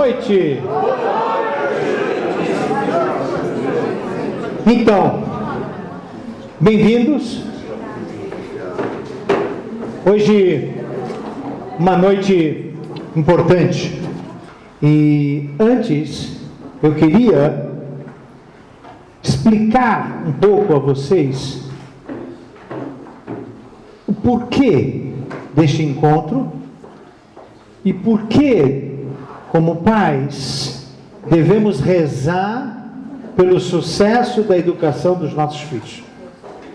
noite. Então, bem-vindos. Hoje, uma noite importante. E antes, eu queria explicar um pouco a vocês o porquê deste encontro e por que, como pais, devemos rezar pelo sucesso da educação dos nossos filhos.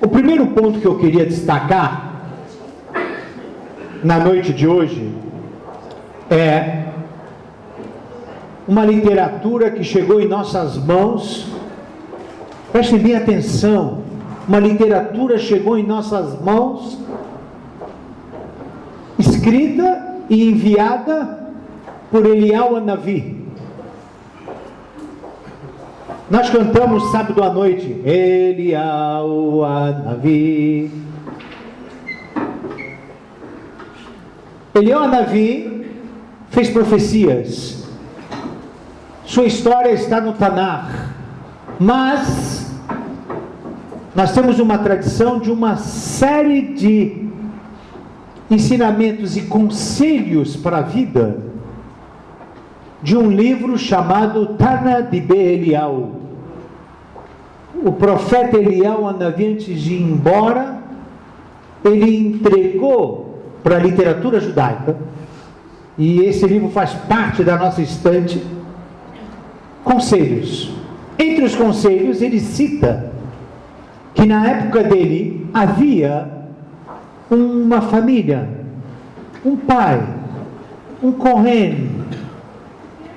O primeiro ponto que eu queria destacar na noite de hoje é uma literatura que chegou em nossas mãos. Prestem bem atenção, uma literatura chegou em nossas mãos, escrita e enviada por Eliyahu Hanavi. Nós cantamos sábado à noite, Eliyahu Hanavi. Eliyahu Hanavi fez profecias. Sua história está no Tanakh. Mas nós temos uma tradição de uma série de ensinamentos e conselhos para a vida de um livro chamado Tana Dibe Eliyahu. O profeta Eliyahu Hanavi, antes de ir embora, ele entregou para a literatura judaica, e esse livro faz parte da nossa estante, conselhos. Entre os conselhos, ele cita que na época dele havia uma família, um pai, um Kohen.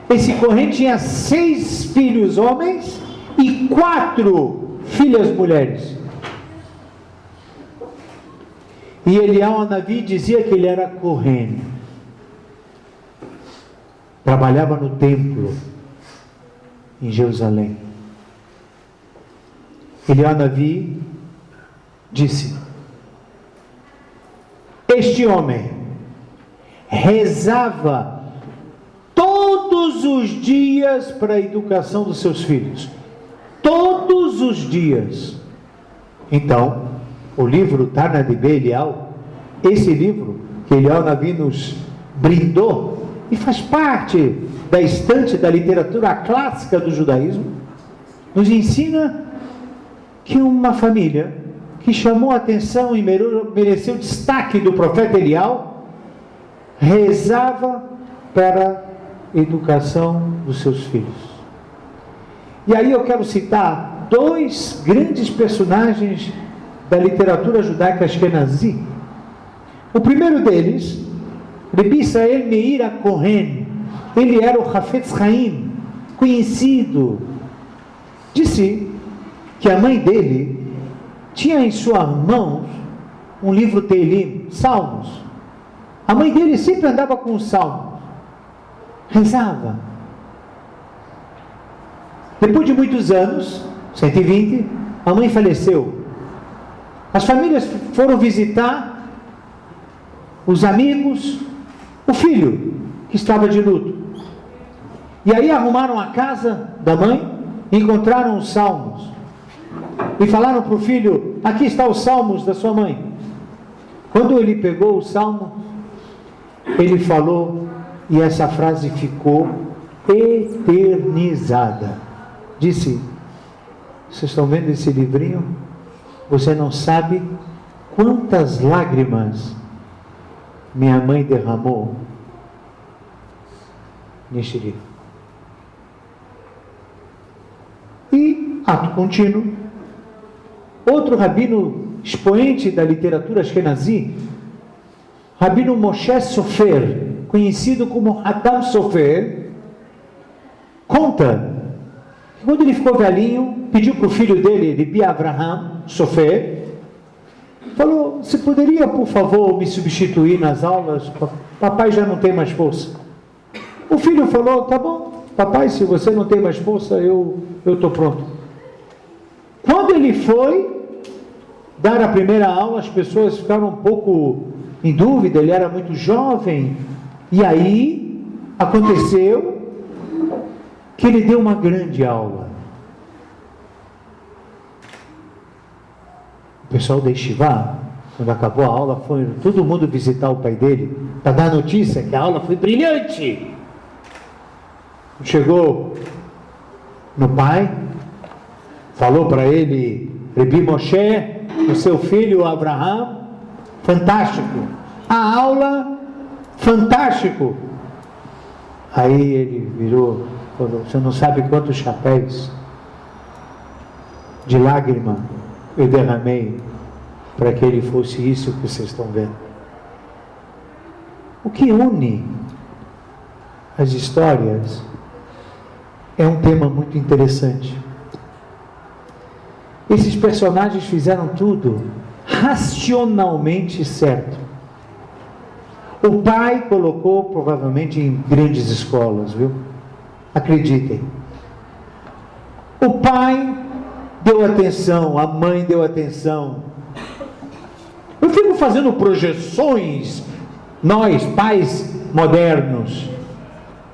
Esse Kohen tinha 6 filhos homens e 4 filhas mulheres. E Eliyahu Hanavi dizia que ele era Kohen, trabalhava no templo em Jerusalém. Eliyahu Hanavi disse: este homem rezava todos os dias para a educação dos seus filhos. Todos os dias. Então, o livro Tana Dibe Eliyahu, esse livro que Eliyahu Hanavi nos brindou, e faz parte da estante da literatura clássica do judaísmo, nos ensina que uma família que chamou a atenção e mereceu destaque do profeta Eliyahu, rezava para a educação dos seus filhos. E aí eu quero citar 2 grandes personagens da literatura judaica Ashkenazi. O primeiro deles, Rabbi Israel Meir HaKohen, ele era o Hafetz Haim, conhecido. Disse que a mãe dele tinha em suas mãos um livro Teilim, Salmos. A mãe dele sempre andava com os Salmos, rezava. Depois de muitos anos, 120, a mãe faleceu. As famílias foram visitar os amigos, o filho que estava de luto. E aí arrumaram a casa da mãe, encontraram os Salmos e falaram para o filho: aqui está os Salmos da sua mãe. Quando ele pegou o Salmo, ele falou, e essa frase ficou eternizada. Disse: vocês estão vendo esse livrinho? Você não sabe quantas lágrimas minha mãe derramou neste livro. E, ato contínuo, outro rabino expoente da literatura Ashkenazi, Rabino Moshe Sofer, conhecido como Hatam Sofer, conta que quando ele ficou velhinho, pediu para o filho dele, Rabbi Avraham Sofer, falou: você poderia, por favor, me substituir nas aulas? Papai já não tem mais força. O filho falou: tá bom, papai, se você não tem mais força, eu estou pronto. Quando ele foi dar a primeira aula, as pessoas ficaram um pouco em dúvida, ele era muito jovem. E aí aconteceu que ele deu uma grande aula. O pessoal da Yeshiva, quando acabou a aula, foi todo mundo visitar o pai dele para dar notícia que a aula foi brilhante. Chegou no pai, falou para ele: Rebi Moshe, o seu filho Abraham, fantástico. A aula, fantástico. Aí ele virou, falou: você não sabe quantos chapéus de lágrima eu derramei para que ele fosse isso que vocês estão vendo. O que une as histórias é um tema muito interessante. Esses personagens fizeram tudo racionalmente certo. O pai colocou provavelmente em grandes escolas, viu? Acreditem. O pai deu atenção, a mãe deu atenção. Eu fico fazendo projeções, nós, pais modernos,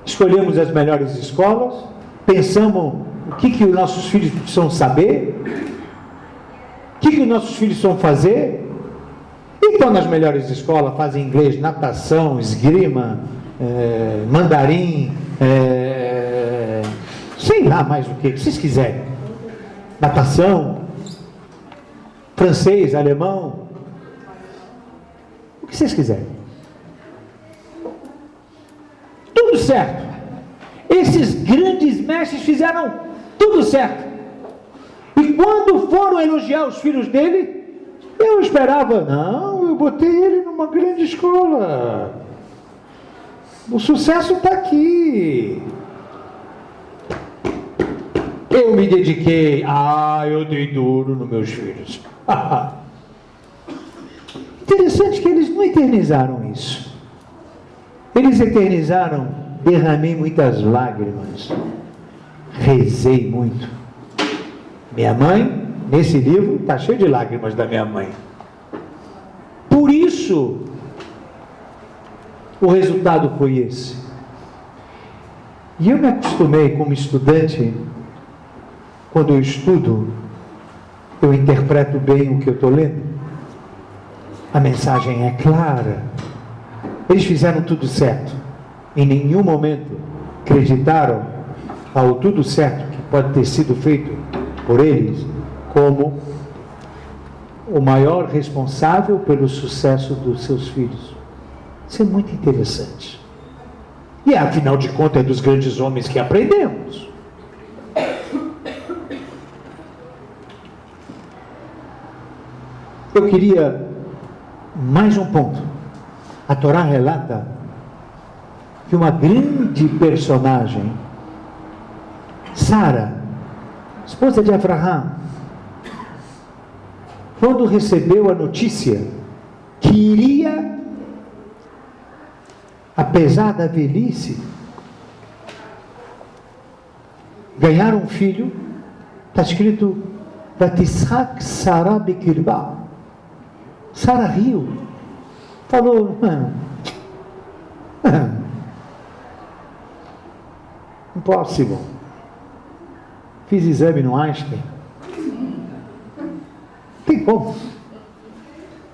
escolhemos as melhores escolas, pensamos o que os nossos filhos precisam saber, o que os nossos filhos precisam fazer. Então, nas melhores escolas, fazem inglês, natação, esgrima, mandarim, sei lá mais o que vocês quiserem. Natação, francês, alemão, o que vocês quiserem. Tudo certo. Esses grandes mestres fizeram tudo certo. E quando foram elogiar os filhos dele, eu esperava, não, eu botei ele numa grande escola. O sucesso está aqui. Eu me dediquei, eu dei duro nos meus filhos. Interessante que eles não eternizaram isso. Eles eternizaram, derramei muitas lágrimas, rezei muito. Minha mãe, nesse livro, está cheio de lágrimas da minha mãe. Por isso, o resultado foi esse. E eu me acostumei como estudante, quando eu estudo, eu interpreto bem o que eu estou lendo. A mensagem é clara. Eles fizeram tudo certo. Em nenhum momento acreditaram ao tudo certo que pode ter sido feito por eles como o maior responsável pelo sucesso dos seus filhos. Isso é muito interessante. E afinal de contas é dos grandes homens que aprendemos. Eu queria mais um ponto. A Torá relata que uma grande personagem, Sara, esposa de Abraham, quando recebeu a notícia que iria, apesar da velhice, ganhar um filho, está escrito Vatishak Sara Bekirba. Sara riu, falou: impossível. Fiz exame no Einstein. Tem como?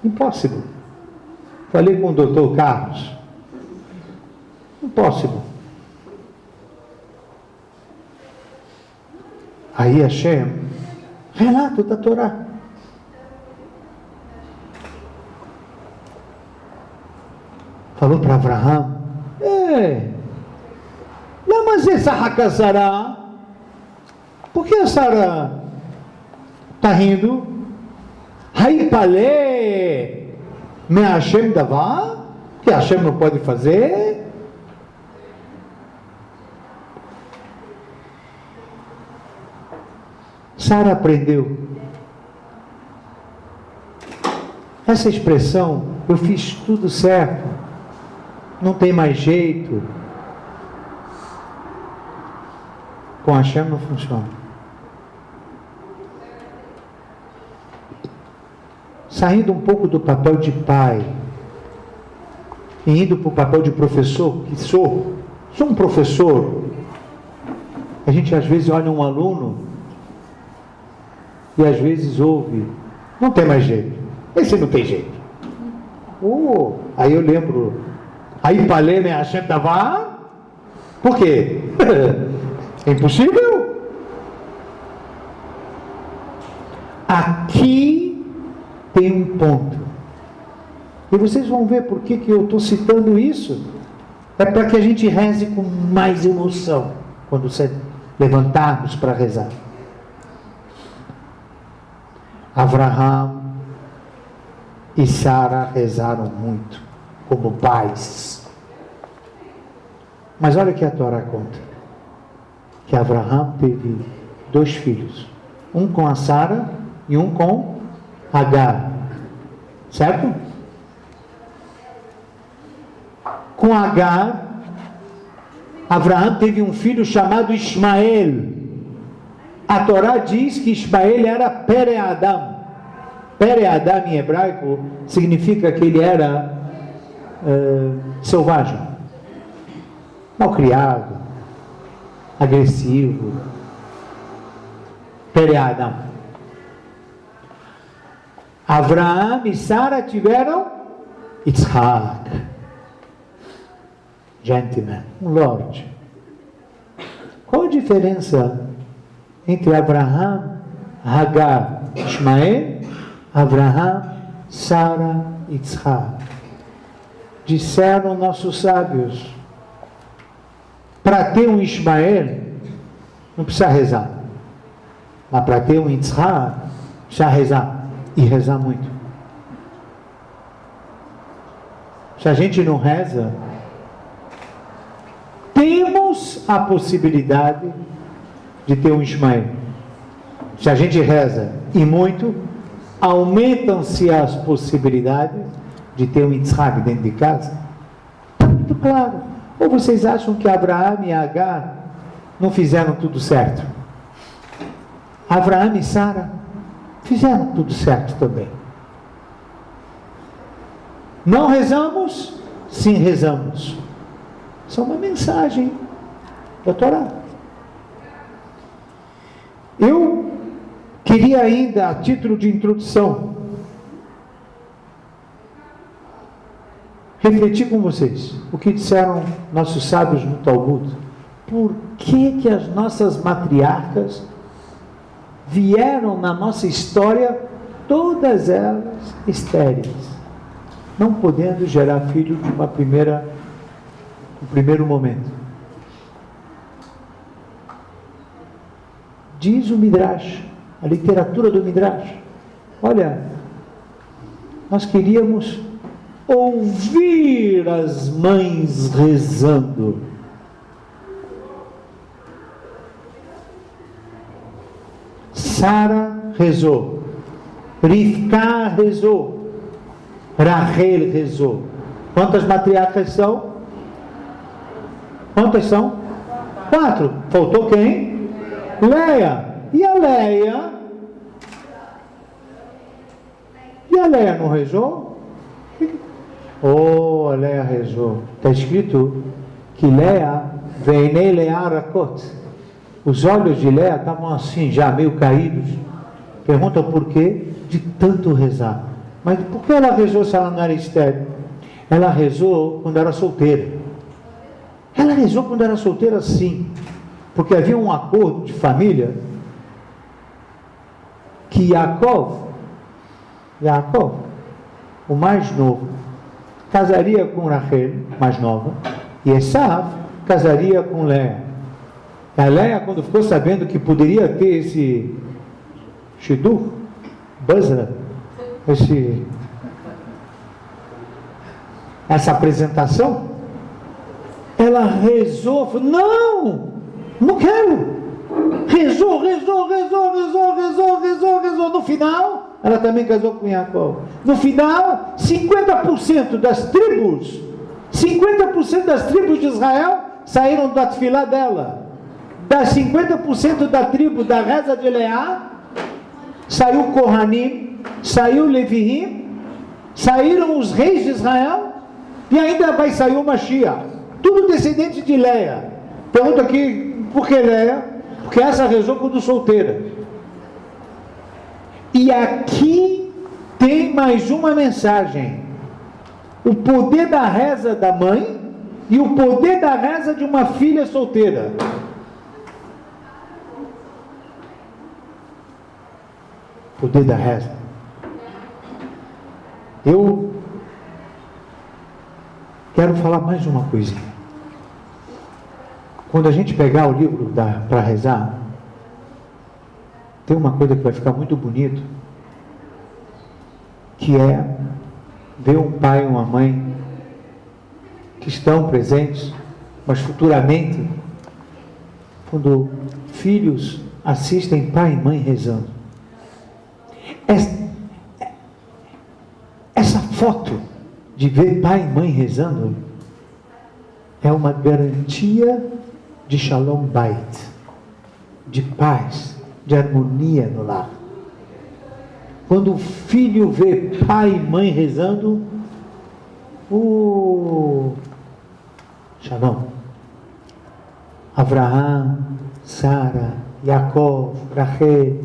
Impossível. Falei com o doutor Carlos. Impossível. Aí Hashem, relato da Torá. Falou para Abraham: mas essa Hakazará, por que a Sara está rindo? Haipalé me Hashem davá, que Hashem não pode fazer? Sara aprendeu. Essa expressão, eu fiz tudo certo, não tem mais jeito, com Hashem não funciona. Saindo um pouco do papel de pai e indo para o papel de professor, que sou um professor, A gente às vezes olha um aluno e às vezes ouve, não tem mais jeito, esse não tem jeito. Aí eu lembro, aí Palê, né, a gente tava, por quê? É impossível. Aqui tem um ponto. E vocês vão ver por que eu estou citando isso. É para que a gente reze com mais emoção quando levantarmos para rezar. Abraham e Sara rezaram muito, como pais. Mas olha o que a Torá conta. Que Abraham teve 2 filhos. Um com a Sara e um com Agar. Certo? Com Agar, Abraham teve um filho chamado Ismael. A Torá diz que Ismael era Pere Adam. Pere Adam em hebraico significa que ele era selvagem, malcriado, agressivo. Pere Adam. Abraham e Sara tiveram Yitzhak. Gentleman, um lord. Qual a diferença entre Abraham, Hagar, Ismael, Abraham, Sara e Yitzhak? Disseram nossos sábios, para ter um Ismael, não precisa rezar. Mas para ter um Yitzhak, precisa rezar. E rezar muito. Se a gente não reza, temos a possibilidade de ter um Ismael. Se a gente reza e muito, aumentam-se as possibilidades de ter um Yitzhak dentro de casa. Está muito claro. Ou vocês acham que Abraham e Agar não fizeram tudo certo? Abraham e Sara fizeram tudo certo também. Não rezamos? Sim, rezamos. Isso é uma mensagem da Torá. Eu queria ainda, a título de introdução, refletir com vocês o que disseram nossos sábios no Talmud. Por que as nossas matriarcas vieram na nossa história, todas elas estéreis, não podendo gerar filho de no primeiro momento? Diz o Midrash, a literatura do Midrash. Olha, nós queríamos ouvir as mães rezando. Sara rezou, Rivka rezou, Rachel rezou. Quantas matriarcas são? Quantas são? 4. Faltou quem? Leia. E a Leia? E a Leia não rezou? Oh, a Leia rezou. Está escrito que Leia, Veinei Leia Rakot. Os olhos de Leia estavam assim, já meio caídos. Pergunta por quê? De tanto rezar. Mas por que ela rezou se ela não era estéril? Ela rezou quando era solteira. Ela rezou quando era solteira, sim. Porque havia um acordo de família que Yaakov, o mais novo, casaria com Rachel, mais nova, e Esav casaria com Leia. A Leia, quando ficou sabendo que poderia ter esse Shidur, Basra, essa apresentação, ela rezou, falou, não quero. Rezou. No final, ela também casou com Jacob. No final, 50% das tribos de Israel saíram da tefilá dela. Das 50% da tribo da reza de Leá, saiu Kohanim, saiu Leviim, saíram os reis de Israel, e ainda vai sair o Mashiach. Tudo descendente de Leia. Pergunta aqui, por que Leia? Porque essa rezou quando solteira. E aqui tem mais uma mensagem. O poder da reza da mãe e o poder da reza de uma filha solteira. Poder da reza. Eu quero falar mais uma coisinha. Quando a gente pegar o livro para rezar, tem uma coisa que vai ficar muito bonito, que é ver um pai e uma mãe que estão presentes, mas futuramente, quando filhos assistem pai e mãe rezando. Essa foto de ver pai e mãe rezando é uma garantia de Shalom Bait, de paz, de harmonia no lar. Quando o filho vê pai e mãe rezando, Shalom. Avraham, Sara, Yaakov, Rachel,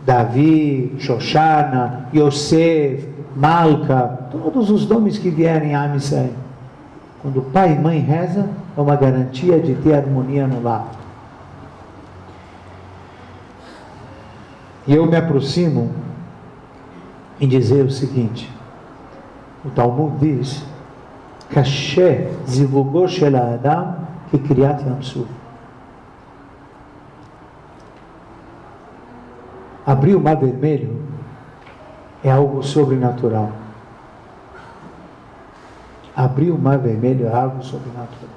Davi, Shoshana, Yosef, Malca, todos os nomes que vierem a Am Israel. Quando pai e mãe reza, é uma garantia de ter harmonia no lar. E eu me aproximo em dizer o seguinte: o Talmud diz, Kasher zivugo shel ha'adam kekriyat yam suf. Abrir o mar vermelho é algo sobrenatural. Abrir o mar vermelho é algo sobrenatural.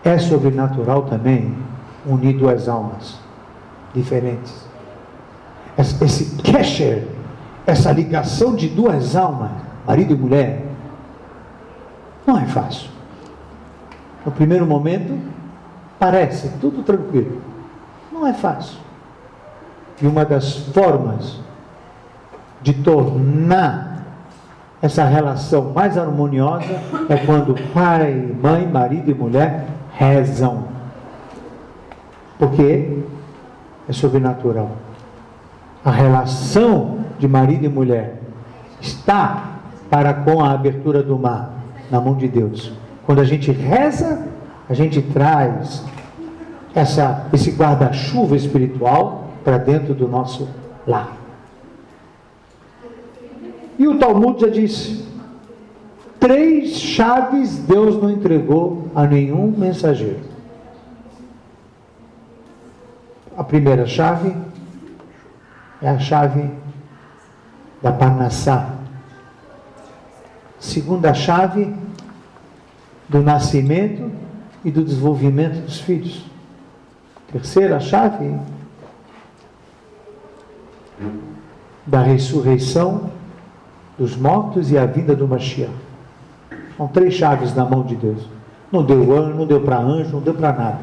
É sobrenatural também unir duas almas diferentes. Esse kesher, essa ligação de duas almas, marido e mulher, não é fácil. No primeiro momento, parece tudo tranquilo. Não é fácil. E uma das formas de tornar essa relação mais harmoniosa é quando pai, mãe, marido e mulher rezam. Porque é sobrenatural. A relação de marido e mulher está para com a abertura do mar na mão de Deus. Quando a gente reza, a gente traz esse guarda-chuva espiritual para dentro do nosso lar. E o Talmud já disse: 3 chaves Deus não entregou a nenhum mensageiro. A primeira chave é a chave da Parnassá. Segunda chave do nascimento e do desenvolvimento dos filhos. Terceira chave da ressurreição dos mortos e a vinda do Mashiach. São 3 chaves na mão de Deus. Não deu para anjo, não deu para nada.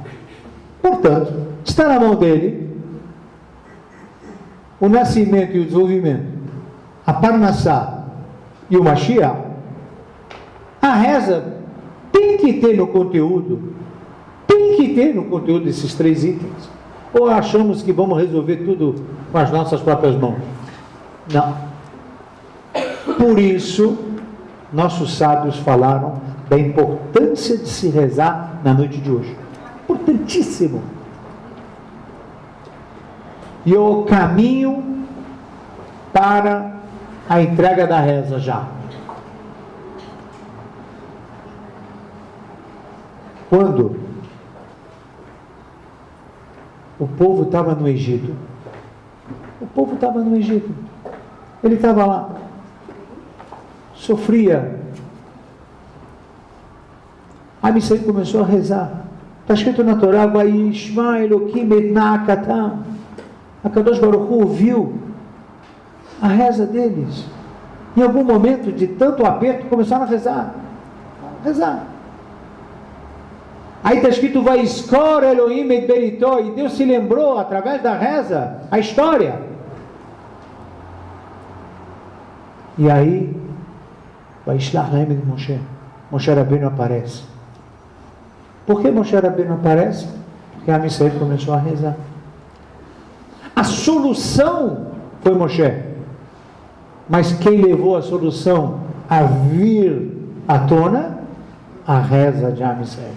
Portanto, está na mão dele o nascimento e o desenvolvimento, a Parnassá e o Mashiach. A reza tem que ter no conteúdo esses 3 itens. Ou achamos que vamos resolver tudo com as nossas próprias mãos? Não. Por isso, nossos sábios falaram da importância de se rezar na noite de hoje. Importantíssimo. E o caminho para a entrega da reza já. Quando o povo estava no Egito, ele estava lá, sofria. A missão começou a rezar. Está escrito na Torá: Vayishma Elokim et na'akatam. A Kadosh Baruch Hu ouviu a reza deles. Em algum momento de tanto aperto, começaram a rezar. Aí está escrito: Vaiskor Elohim et Beritó. E Deus se lembrou, através da reza, a história. E aí, Vaishlach Lahem et Moshe. Moshe Rabbeinu aparece. Por que Moshe Rabbeinu aparece? Porque a Israel começou a rezar. A solução foi Moshe. Mas quem levou a solução a vir à tona? A reza de Israel.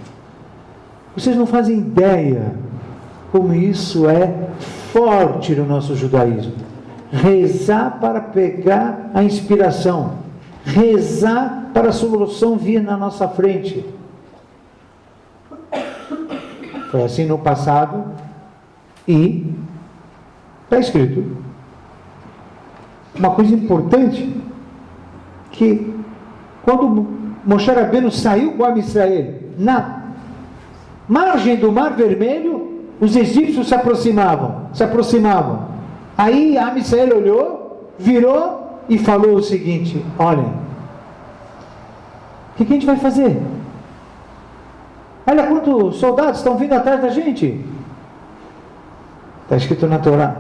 Vocês não fazem ideia como isso é forte no nosso judaísmo. Rezar para pegar a inspiração. Rezar para a solução vir na nossa frente. Foi assim no passado e está escrito uma coisa importante, que quando Moshe Rabbeinu saiu com a Israel na margem do Mar Vermelho, os egípcios se aproximavam. Aí a Israel olhou, virou e falou o seguinte: olhem, o que a gente vai fazer? Olha quantos soldados estão vindo atrás da gente. Está escrito na Torá: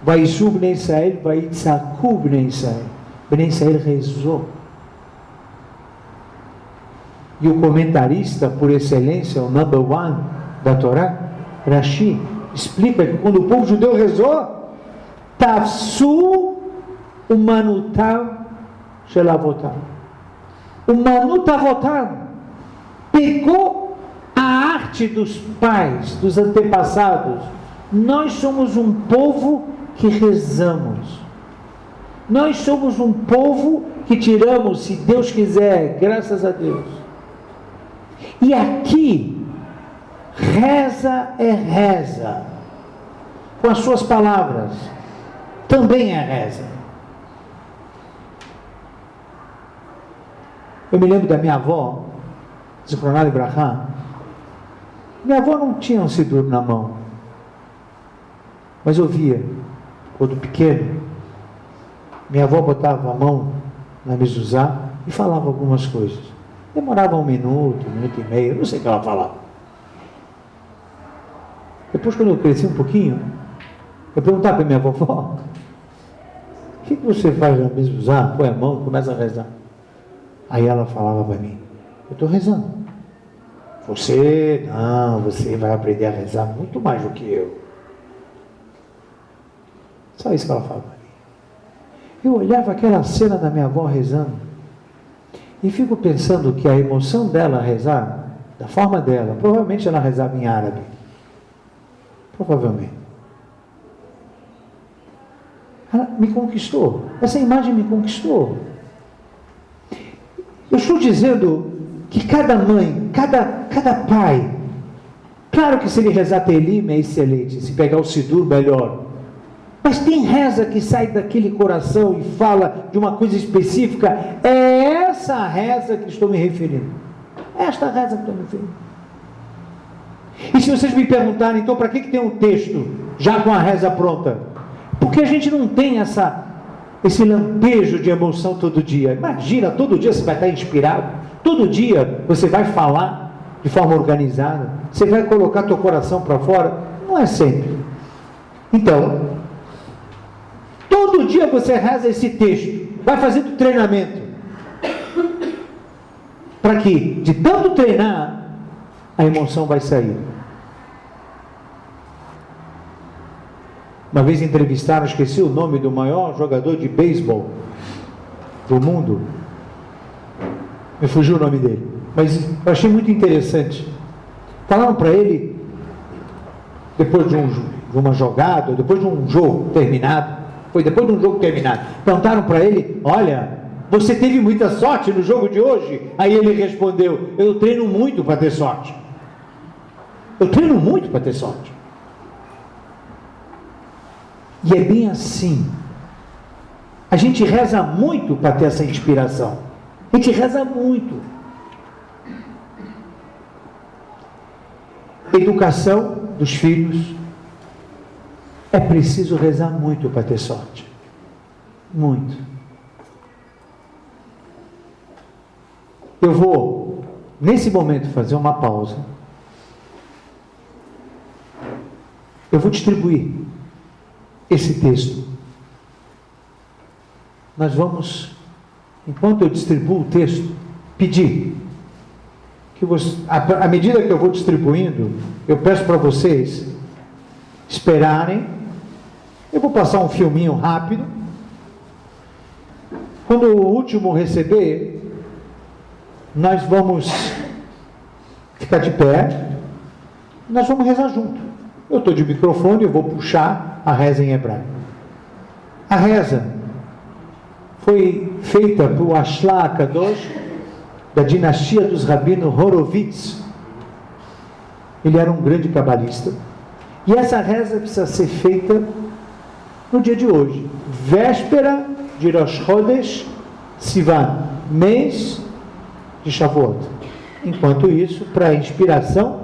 Vaishu Bnei Israel, Vaitzaku Bnei Israel. Bnei Israel rezou. E o comentarista por excelência, o number one da Torá, Rashi, explica que quando o povo judeu rezou, Tafsu Umanutav Shelavotav. Umanutavotav pegou a arte dos pais, dos antepassados. Nós somos um povo que rezamos. Nós somos um povo que tiramos, se Deus quiser, graças a Deus. E aqui, reza é reza. Com as suas palavras, também é reza. Eu me lembro da minha avó, Zichroná Libraha. Minha avó não tinha um sidur na mão, mas eu via, quando pequeno, minha avó botava a mão na mezuzá e falava algumas coisas. Demorava um minuto e meio, não sei o que ela falava. Depois, quando eu cresci um pouquinho, eu perguntava para minha vovó: o que você faz na mezuzá? Põe a mão e começa a rezar. Aí ela falava para mim: eu estou rezando. Você vai aprender a rezar muito mais do que eu. Só isso que ela falava para mim. Eu olhava aquela cena da minha avó rezando e fico pensando que a emoção dela a rezar, da forma dela, provavelmente ela rezava em árabe. Provavelmente. Ela me conquistou. Essa imagem me conquistou. Eu estou dizendo que cada mãe, cada pai, claro que se ele rezar Telim é excelente, se pegar o Sidur, melhor. Mas tem reza que sai daquele coração e fala de uma coisa específica. É essa reza que estou me referindo. É esta reza que estou me referindo. E se vocês me perguntarem, então, para que tem um texto já com a reza pronta? Porque a gente não tem esse lampejo de emoção todo dia. Imagina, todo dia você vai estar inspirado. Todo dia você vai falar de forma organizada. Você vai colocar teu coração para fora. Não é sempre. Então, todo dia você reza esse texto, vai fazendo treinamento, para que, de tanto treinar, a emoção vai sair. Uma vez entrevistaram, esqueci o nome do maior jogador de beisebol do mundo, me fugiu o nome dele, mas eu achei muito interessante. Falaram para ele, depois de uma jogada, depois de um jogo terminado, perguntaram para ele: olha, você teve muita sorte no jogo de hoje? Aí ele respondeu: eu treino muito para ter sorte. Eu treino muito para ter sorte. E é bem assim. A gente reza muito para ter essa inspiração. A gente reza muito. Educação dos filhos. É preciso rezar muito para ter sorte. Muito. Eu vou, nesse momento, fazer uma pausa. Eu vou distribuir esse texto. Nós vamos, enquanto eu distribuo o texto, pedir que você, à medida que eu vou distribuindo, eu peço para vocês esperarem. Eu vou passar um filminho rápido. Quando o último receber, nós vamos ficar de pé, nós vamos rezar junto. Eu estou de microfone, eu vou puxar a reza em hebraico. A reza foi feita por Ashla Kadosh, da dinastia dos rabinos Horovitz. Ele era um grande cabalista. E essa reza precisa ser feita no dia de hoje, véspera de Rosh Chodesh Sivan, mês de Shavuot. Enquanto isso, para inspiração,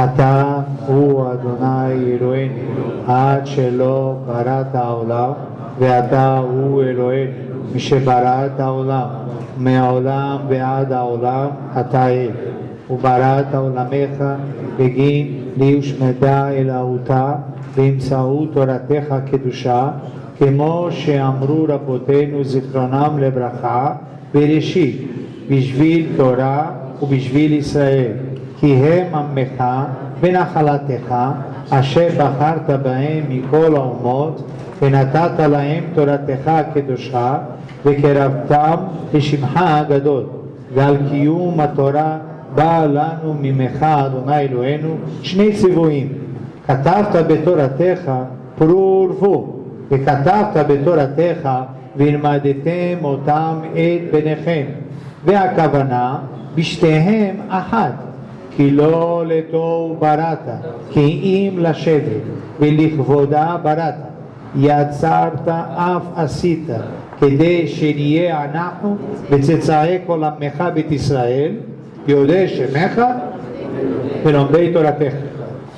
אתה הוא אדוני אלוהינו, עד שלא בראת העולם, ואתה הוא אלוהינו, משברא את העולם, מהעולם ועד העולם אתה אל, ובראת עולמך בגין להושמדה אלוהותה, באמצעות תורתך הקדושה, כמו שאמרו רבותינו זיכרונם לברכה, בראשית, בשביל תורה ובשביל ישראל. כי הם עמך ונחלתך אשר בחרת בהם מכל האומות ונתת להם תורתך הקדושה וקרבתם לשמך הגדול, ועל קיום התורה בא לנו ממך אדוני אלוהינו שני ציוויים. כתבת בתורתך פרו ורבו, וכתבת בתורתך והלמדתם אותם את בניכם, והכוונה בשתיהם אחת, כי לא לתוהו בראת, כי אם לשבת, ולכבודה בראת, יצרת אף עשית, כדי שנהיה אנחנו וצאצאי כל עמך בית ישראל, יודעי שמך ולומדי תורתך.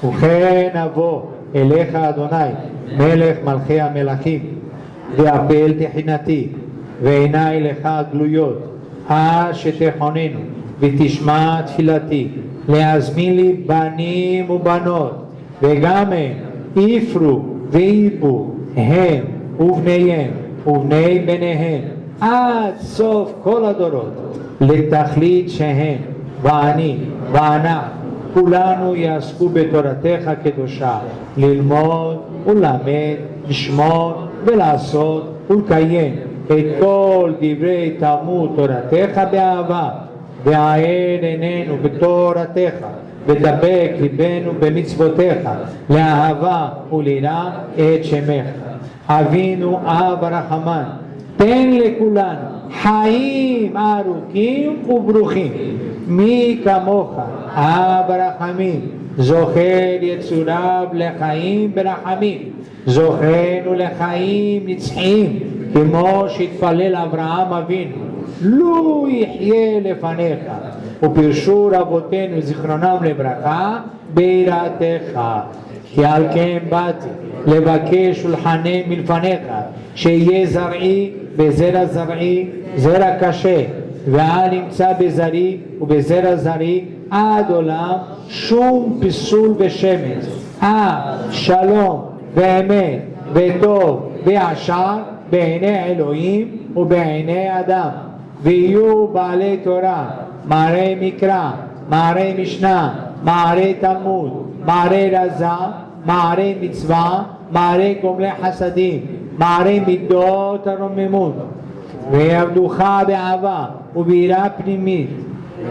וכן אבוא אליך אדוני, מלך מלכי המלכים, ואפל תחינתי, ועיניי לך גלויות, שתחוננו ותשמע תפילתי, להזמין לי בנים ובנות, וגם הם יפרו וירבו, הם ובניהם ובני בניהם, עד סוף כל הדורות, לתכלית שהם ואני וענת כולנו יעסקו בתורתך הקדושה, ללמוד ולמד, לשמור ולעשות ולקיים את כל דברי תלמוד תורתך באהבה, והער עינינו בתורתך, ודבק ליבנו במצוותיך, לאהבה וליראה את שמך. אבינו אב הרחמן, תן לכולנו חיים ארוכים וברוכים, מי כמוך אב הרחמים, זוכר יצוריו לחיים ברחמים, זוכרנו לחיים נצחיים, כמו שהתפלל אברהם אבינו, לו יחיה לפניך, ופרשו רבותינו זיכרונם לברכה ביראתך. כי על כן באתי לבקש ולחנן מלפניך, שיהיה זרעי בזרע זרעי זרע קשה, ואל ימצא בזרעי ובזרע זרעי עד עולם שום פסול ושמץ, שלום ואמת וטוב וישר בעיני אלוהים ובעיני אדם, ויהיו בעלי תורה, מערי מקרא, מערי משנה, מערי תלמוד, מערי רזה, מערי מצווה, מערי גומלי חסדים, מערי מידות הרוממות, ויעבדוך באהבה וביראה פנימית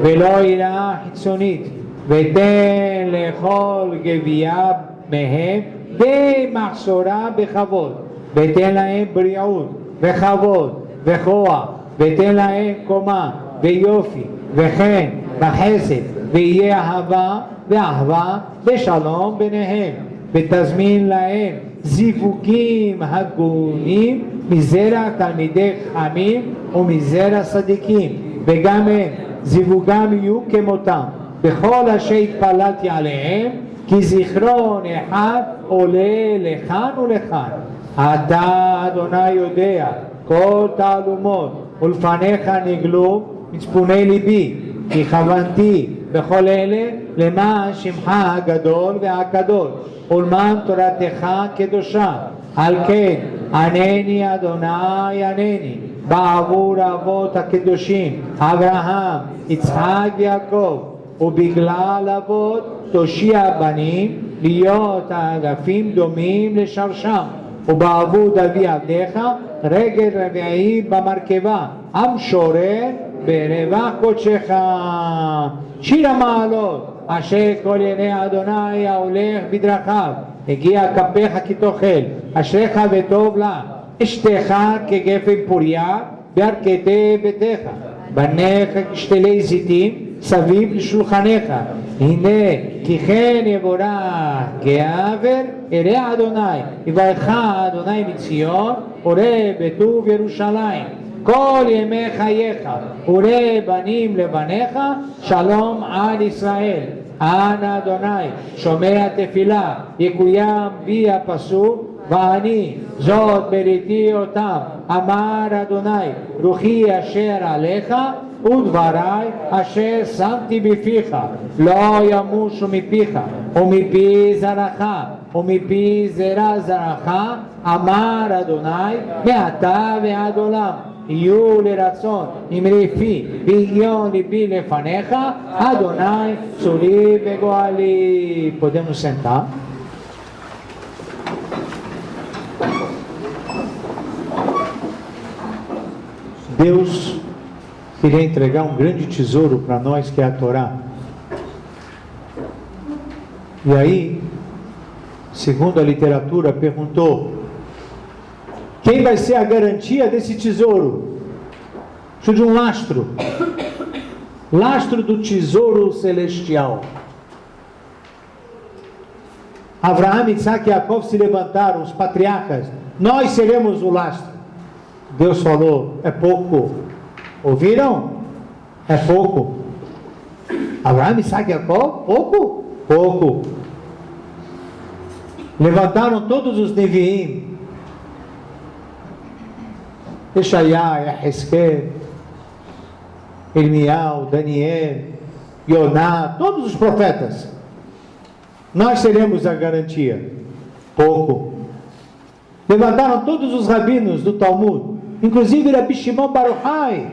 ולא יראה חיצונית, ותן לכל גבייה מהם די מחסורה בכבוד, ותן להם בריאות וכבוד וכוח, ותן להם קומה ויופי וכן בחסד, ויהיה אהבה ואחווה ושלום ביניהם, ותזמין להם זיווגים הגונים מזרע תלמידי חכמים ומזרע צדיקים, וגם הם זיווגם יהיו כמותם בכל אשר התפללתי עליהם, כי זיכרון אחד עולה לכאן ולכאן. אתה אדוני יודע כל תעלומות, ולפניך נגלו מצפוני ליבי, כי כוונתי בכל אלה למען שמך הגדול והקדוש, ולמען תורתך הקדושה. על כן ענני אדוני ענני בעבור אבות הקדושים אברהם, יצחק ויעקב, ובגלל אבות תושיע בנים להיות האגפים דומים לשרשם, ובעבור דוד עבדך רגל רביעי במרכבה, המשורר ברווח קודשך. שיר המעלות, אשר כל עיני אדוני ההולך בדרכיו, הגיע כפיך כתוכל, אשריך וטוב לה, אשתך כגפן פוריה בירכתי ביתך, בניך כשתלי זיתים סביב לשולחניך, הנה כי כן יבורך גאבר אראה אדוני, יברכך אדוני מציון, וראה בטוב ירושלים כל ימי חייך, וראה בנים לבניך, שלום על ישראל. אנא אדוני שומע תפילה, יקוים בי הפסוק, ואני זאת בריתי אותם, אמר אדוני רוחי אשר עליך ודברי אשר שמתי בפיך, לא ימושו מפיך ומפי זרעך ומפי זרע זרעך, אמר אדוני מעתה ועד עולם. יהיו לרצון אמרי פי והגיון ליבי לפניך, אדוני צורי וגואלי. Podemos sentar. Deus queria entregar um grande tesouro para nós, que é a Torá. E aí, segundo a literatura, perguntou: quem vai ser a garantia desse tesouro? Preciso de um lastro. Lastro do tesouro celestial. Abraão, Isaac e Jacó se levantaram, os patriarcas. Nós seremos o lastro. Deus falou: é pouco. Ouviram? É pouco. Abraão, Isaac e Jacó? Pouco? Pouco. Levantaram todos os Neviim. Eshaiá, Ehezkel, Irmial, Daniel, Yoná, todos os profetas. Nós teremos a garantia. Pouco. Levantaram todos os rabinos do Talmud, inclusive Rabi Shimon Bar Yochai,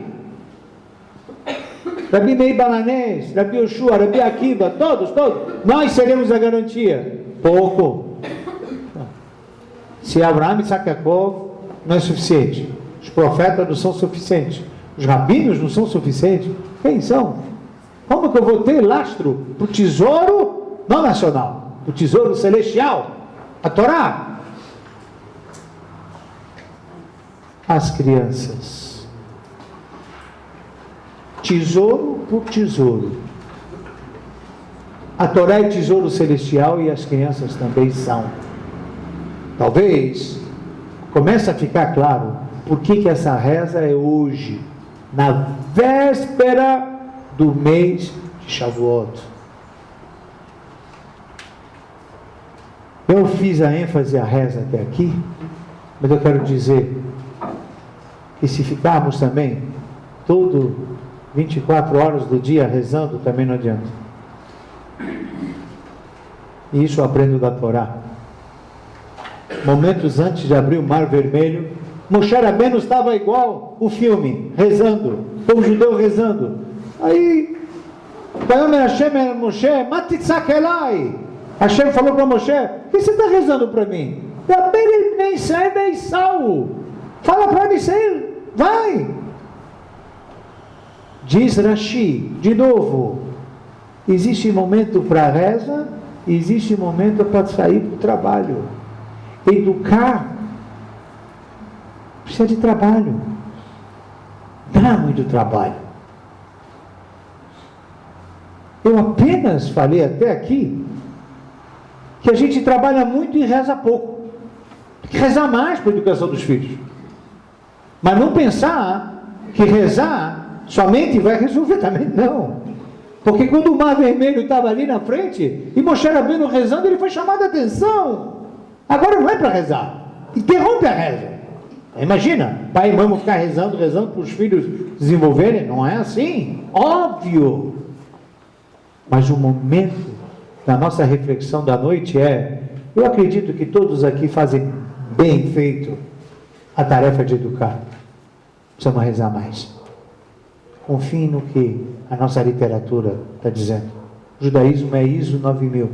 Rabi Meir Balanés, Rabi Yoshua, Rabi Akiva, todos. Nós teremos a garantia. Pouco. Se Abraão e Isaac e Jacó não é suficiente, os profetas não são suficientes, os rabinos não são suficientes, quem são? Como que eu vou ter lastro para o tesouro não nacional, para o tesouro celestial, a Torá? As crianças, tesouro por tesouro. A Torá é tesouro celestial e as crianças também são. Talvez comece a ficar claro por que essa reza é hoje, na véspera do mês de Shavuot. Eu fiz a ênfase a reza até aqui, mas eu quero dizer que se ficarmos também todo 24 horas do dia rezando, também não adianta. E isso eu aprendo da Torá. Momentos antes de abrir o Mar Vermelho, Moshe Rabbeinu estava igual o filme, rezando, o povo judeu rezando. Aí, Hashem Moshe, Matitzak Elai. Hashem falou para Moshe: o que você está rezando para mim? Fala para mim, vai. Diz Rashi, de novo, existe momento para reza, existe momento para sair para o trabalho. Educar precisa de trabalho, dá muito trabalho. Eu apenas falei até aqui que a gente trabalha muito e reza pouco. Tem que rezar mais para a educação dos filhos, mas não pensar que rezar somente vai resolver também, não. Porque quando o Mar Vermelho estava ali na frente e Moshe Rabbeinu rezando, ele foi chamado a atenção. Agora não é para rezar, interrompe a reza. Imagina, pai e mãe vão ficar rezando para os filhos desenvolverem. Não é assim, óbvio. Mas o momento da nossa reflexão da noite eu acredito que todos aqui fazem bem feito a tarefa de educar. Precisamos rezar mais. Confie no que a nossa literatura está dizendo. O judaísmo é ISO 9000.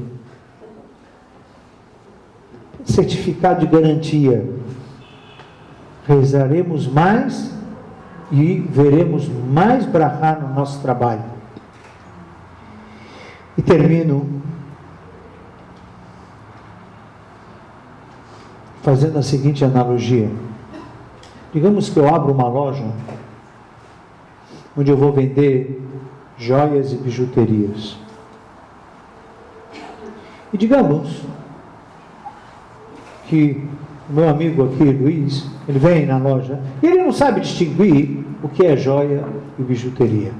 Certificado de garantia. Rezaremos mais e veremos mais brachá no nosso trabalho. E termino fazendo a seguinte analogia. Digamos que eu abro uma loja onde eu vou vender joias e bijuterias. E digamos que o meu amigo aqui, Luiz, ele vem na loja e ele não sabe distinguir o que é joia e bijuteria.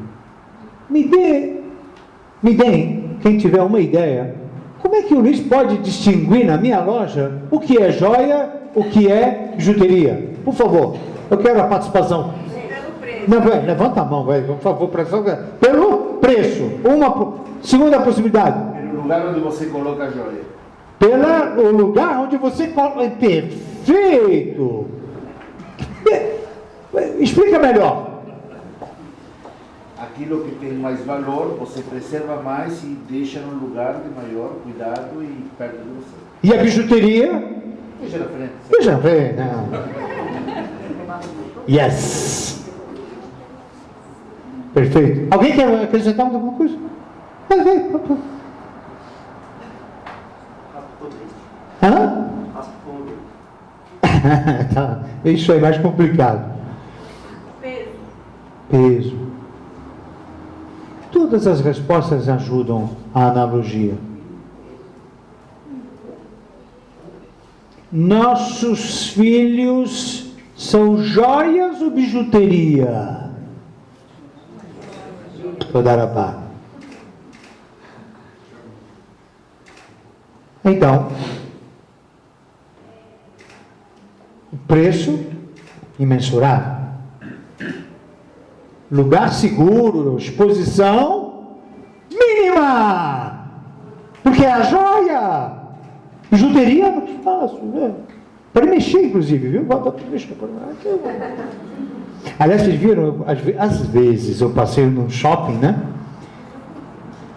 Me deem, quem tiver uma ideia, como é que o Luiz pode distinguir na minha loja o que é joia, o que é bijuteria? Por favor, eu quero a participação. Pelo preço. Não, levanta a mão, por favor, pelo preço. Uma segunda possibilidade. Pelo lugar onde você coloca a joia. Pelo lugar onde você coloca. Perfeito! Explica melhor. Aquilo que tem mais valor, você preserva mais e deixa num lugar de maior cuidado e perto de você. E a bijuteria? Deixa na frente. Deixa na frente, não. Yes! Perfeito. Alguém quer acrescentar alguma coisa? Hã? Tá. Isso é mais complicado. Peso. Todas as respostas ajudam a analogia. Nossos filhos são joias ou bijuteria? Todarabá. Então, o preço imensurável. lugar seguro, exposição mínima, porque é a joia. Bijuteria não faço, né? Para mexer, inclusive, viu? Bota para mexer. Aliás, vocês viram, às vezes eu passei num shopping, né?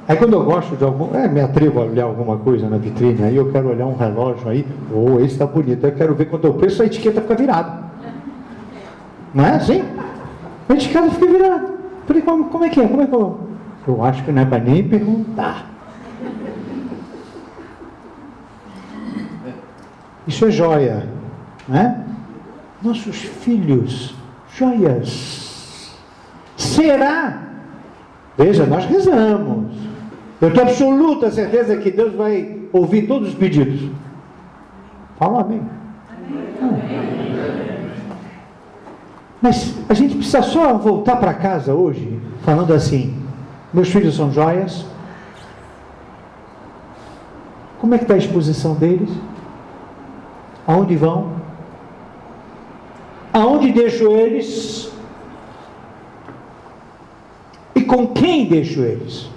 Aí quando eu gosto de algum, me atrevo a olhar alguma coisa na vitrine, aí eu quero olhar um relógio aí, esse está bonito, eu quero ver quanto é o preço, a etiqueta fica virada. Não é assim? A etiqueta fica virada. Falei, como é que é? Como é que eu acho que não é para nem perguntar. Isso é joia, né? Nossos filhos, joias. Será? Veja, nós rezamos. Eu tenho absoluta certeza que Deus vai ouvir todos os pedidos. Fala amém. Mas a gente precisa só voltar para casa hoje, falando assim, meus filhos são joias. Como é que está a exposição deles? Aonde vão? Aonde deixo eles? E com quem deixo eles?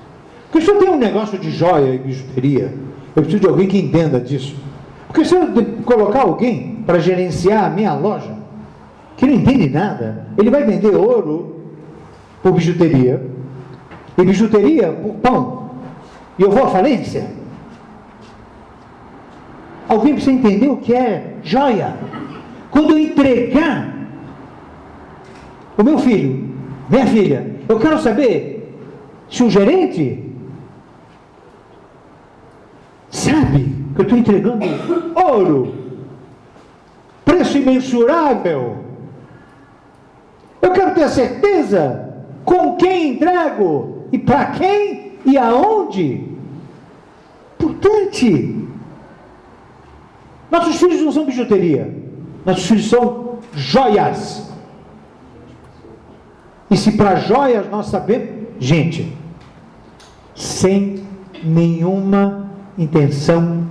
Porque se eu tenho um negócio de joia e bijuteria, eu preciso de alguém que entenda disso. Porque se eu colocar alguém para gerenciar a minha loja, que não entende nada, ele vai vender ouro por bijuteria, e bijuteria por pão, e eu vou à falência. Alguém precisa entender o que é joia. Quando eu entregar o meu filho, minha filha, eu quero saber se o gerente sabe que eu estou entregando ouro, preço imensurável. Eu quero ter certeza com quem entrego, e para quem, e aonde. Importante. Nossos filhos não são bijuteria, nossos filhos são joias. E se para joias nós sabemos, gente, sem nenhuma intenção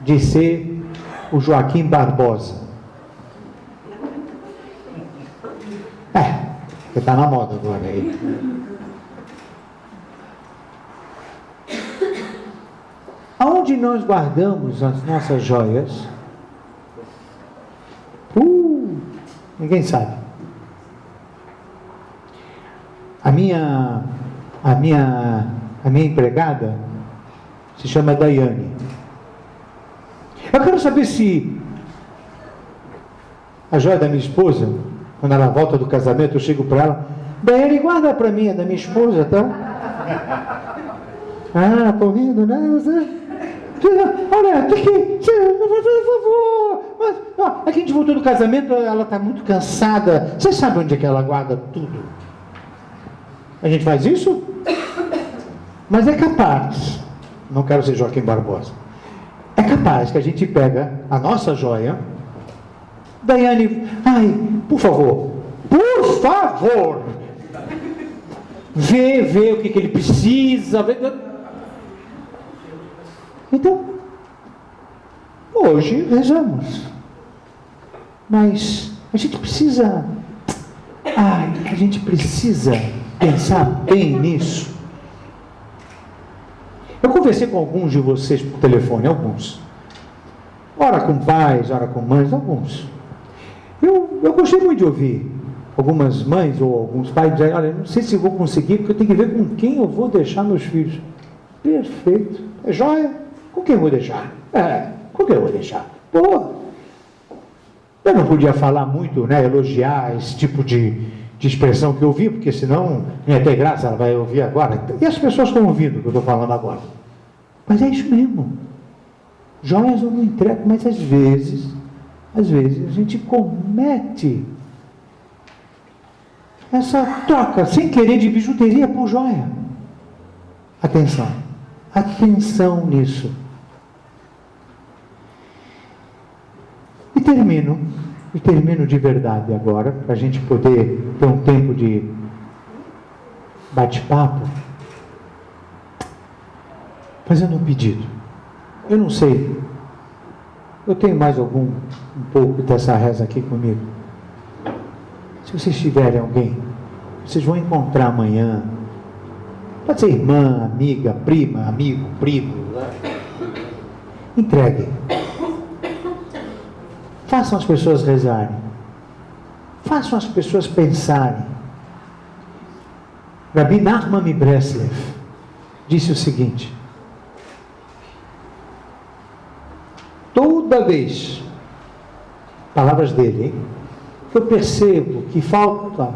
de ser o Joaquim Barbosa. Que está na moda agora aí. Aonde nós guardamos as nossas joias? Ninguém sabe. A minha empregada se chama Daiane. Eu quero saber se a joia da minha esposa, quando ela volta do casamento, eu chego para ela, Daiane, guarda para mim, é da minha esposa, tá? Tô rindo, né? Olha, tem que, por favor. Mas, a gente voltou do casamento, ela está muito cansada. Você sabe onde é que ela guarda tudo? A gente faz isso? Mas é capaz, não quero ser Joaquim Barbosa, é capaz que a gente pega a nossa joia, Daiane, por favor, vê o que ele precisa. Então, hoje rezamos, mas a gente precisa pensar bem nisso. Eu conversei com alguns de vocês por telefone, alguns. Ora com pais, ora com mães, alguns. Eu gostei muito de ouvir algumas mães ou alguns pais dizendo, olha, não sei se vou conseguir, porque eu tenho que ver com quem eu vou deixar meus filhos. Perfeito. É joia? Com quem eu vou deixar? Com quem eu vou deixar? Eu não podia falar muito, né, elogiar esse tipo de expressão que eu ouvi, porque senão não ia ter graça, ela vai ouvir agora. E as pessoas estão ouvindo o que eu estou falando agora. Mas é isso mesmo. Joias eu não entrego, mas às vezes a gente comete essa troca, sem querer, de bijuteria por joia. Atenção nisso. E termino de verdade agora, para a gente poder ter um tempo de bate-papo, fazendo um pedido. Eu não sei, eu tenho mais um pouco dessa reza aqui comigo. Se vocês tiverem alguém vocês vão encontrar amanhã. Pode ser irmã, amiga, prima, amigo, primo. Entreguem. Façam as pessoas rezarem. Façam as pessoas pensarem. Rabi Nachman de Breslev disse o seguinte: toda vez, palavras dele, hein, que eu percebo que falta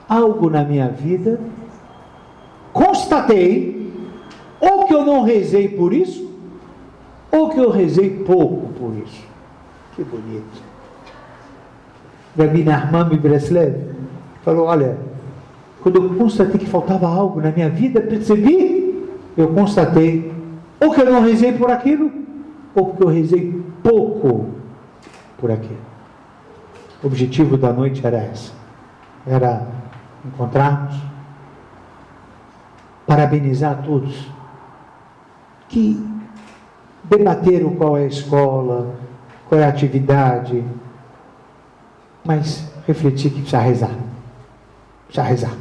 algo na minha vida, constatei, ou que eu não rezei por isso, ou que eu rezei pouco por isso. Que bonito. Rabi Nachman de Breslev falou: olha, quando eu constatei que faltava algo na minha vida, percebi, eu constatei, ou que eu não rezei por aquilo, ou que eu rezei pouco por aquilo. O objetivo da noite era esse. Era encontrarmos, parabenizar todos que debateram qual é a escola, qual é a atividade, mas refletir que precisa rezar. Precisa rezar.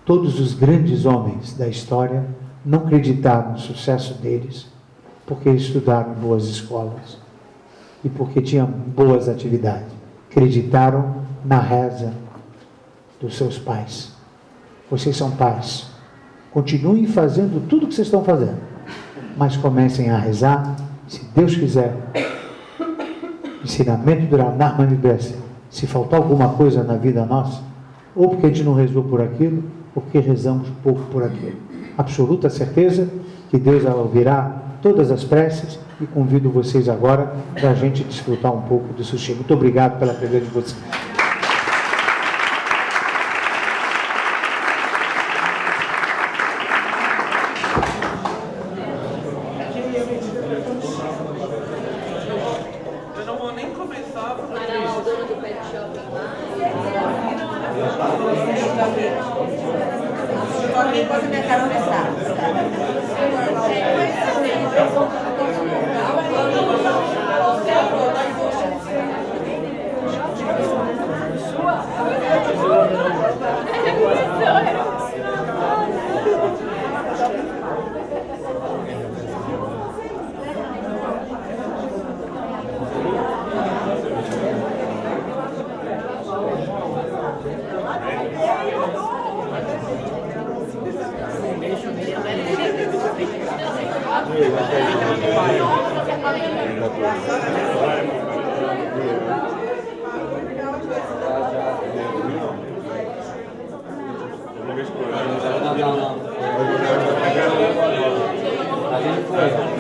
Todos os grandes homens da história não acreditaram no sucesso deles porque estudaram em boas escolas e porque tinham boas atividades. Acreditaram na reza dos seus pais. Vocês são pais. Continuem fazendo tudo o que vocês estão fazendo, mas comecem a rezar, se Deus quiser. Ensinamento do Rabi Nachman de Breslev: se faltar alguma coisa na vida nossa, ou porque a gente não rezou por aquilo, ou porque rezamos pouco por aquilo. Absoluta certeza que Deus ouvirá todas as preces, e convido vocês agora para a gente desfrutar um pouco do sushi. Muito obrigado pela presença de vocês. Eu não vou nem começar porque qualquer coisa minha cara não está. Não. A gente foi.